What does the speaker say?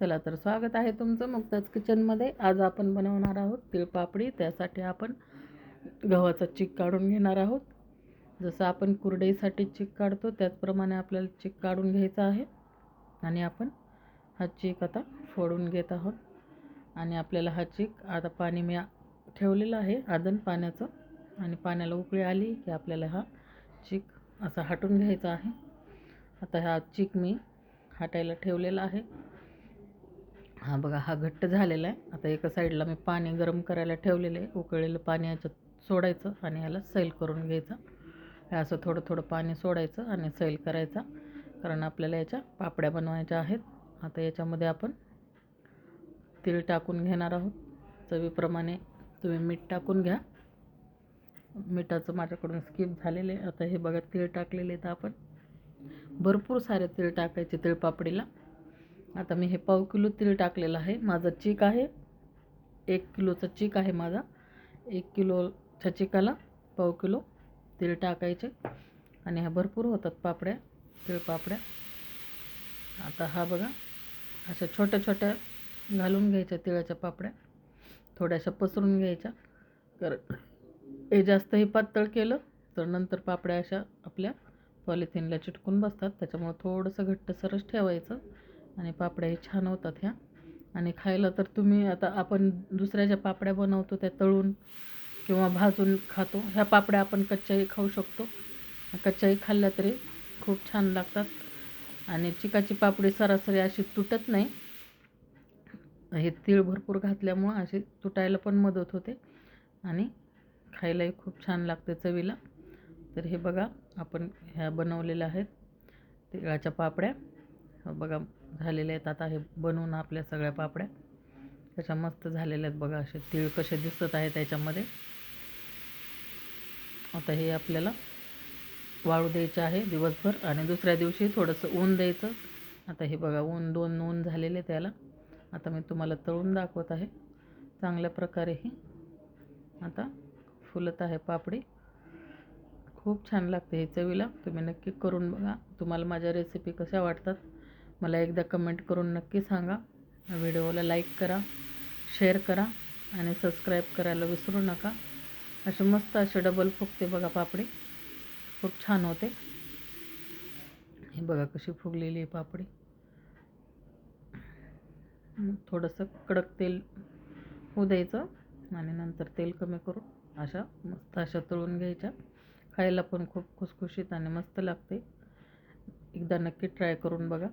चला तर स्वागत आहे तुमचं मुक्ताज किचनमध्ये। आज आपण बनवणार आहोत तिळपापडी। त्यासाठी आपण गव्हाचा चीक काढून घेणार आहोत। जसं आपण कुरडईसाठी चीक काढतो त्याचप्रमाणे आपल्याला चीक काढून घ्यायचा आहे आणि आपण हा चीक आता फोडून घेत आहोत। आणि आपल्याला हा चीक आता पाणी मी ठेवलेलं आहे आदन पाण्याचं, आणि पाण्याला उकळी आली की आपल्याला हा चीक असा हटून घ्यायचा आहे। आता हा चीक मी हटायला ठेवलेला आहे। हा बघा, हा घट्ट झालेला आहे। आता एका साईडला मी पाणी गरम करायला ठेवलेलं आहे। उकळलेलं पाणी याच्यात सोडायचं आणि याला सैल करून घ्यायचं। हे असं थोडं थोडं पाणी सोडायचं आणि सैल करायचा, कारण आपल्याला याच्या पापड्या बनवायच्या आहेत। आता याच्यामध्ये आपण तीळ टाकून घेणार आहोत। चवीप्रमाणे तुम्ही मीठ टाकून घ्या। मिठाचं माझ्याकडून स्किप झालेलं आहे। आता हे बघा, तीळ टाकलेले आहेत आपण। भरपूर सारे तीळ टाकायचे तिळपापडीला। आता मी हे पाव किलो तीळ टाकलेलं आहे। माझा चीक आहे 1 किलोचा चीक आहे माझा। 1 किलोच्या चिकाला पाव किलो तीळ टाकायचे आणि ह्या भरपूर होतात पापड्या, तिळपापड्या। आता हा बघा, अशा छोट्या छोट्या घालून घ्यायच्या तिळाच्या पापड्या, थोड्याशा पसरून घ्यायच्या। कारण हे जास्तही पातळ केलं तर नंतर पापड्या अशा आपल्या पॉलिथिनला चिटकून बसतात। त्याच्यामुळे थोडंसं घट्टसरच ठेवायचं आणि पापड्याही छान होतात ह्या। आणि खायला तर तुम्ही, आता आपण दुसऱ्या पापड्या बनवतो त्या तळून किंवा भाजून खातो, ह्या पापड्या आपण कच्च्याही खाऊ शकतो। कच्च्याही खाल्ल्या तरी खूप छान लागतात। आणि चिकाची पापडी सरासरी अशी तुटत नाही, हे तीळ भरपूर घातल्यामुळं अशी तुटायला पण मदत होते आणि खायलाही खूप छान लागते चवीला। तर हे बघा, आपण ह्या बनवलेल्या आहेत तिळाच्या पापड्या। बघा झालेल्या आहेत। आता हे बनवून आपल्या सगळ्या पापड्या कशा मस्त झालेल्या आहेत बघा, असे तीळ कसे दिसत आहेत त्याच्यामध्ये। आता हे आपल्याला वाळू द्यायचं आहे दिवसभर आणि दुसऱ्या दिवशी थोडंसं ऊन द्यायचं। आता हे बघा, दोन ऊन झालेले त्याला। आता मी तुम्हाला तळून दाखवत आहे। चांगल्या प्रकारे ही आता फुलत आहे पापडी। खूप छान लागते हे चवीला। तुम्ही नक्की करून बघा। तुम्हाला माझ्या रेसिपी कशा वाटतात मला एकदा कमेंट करून नक्की सांगा। व्हिडिओला लाईक करा, शेअर करा आणि सबस्क्राईब करायला विसरू नका। असे मस्त असे डबल फुगते बघा पापडी, खूप छान होते। हे बघा कशी फुगलेली आहे पापडी। थोडंसं कडक तेल होऊ द्यायचं आणि नंतर तेल कमी करून अशा मस्त अशा तळून घ्यायच्या। खायला पण खूप खुसखुशीत आणि मस्त लागते। एकदा नक्की ट्राय करून बघा।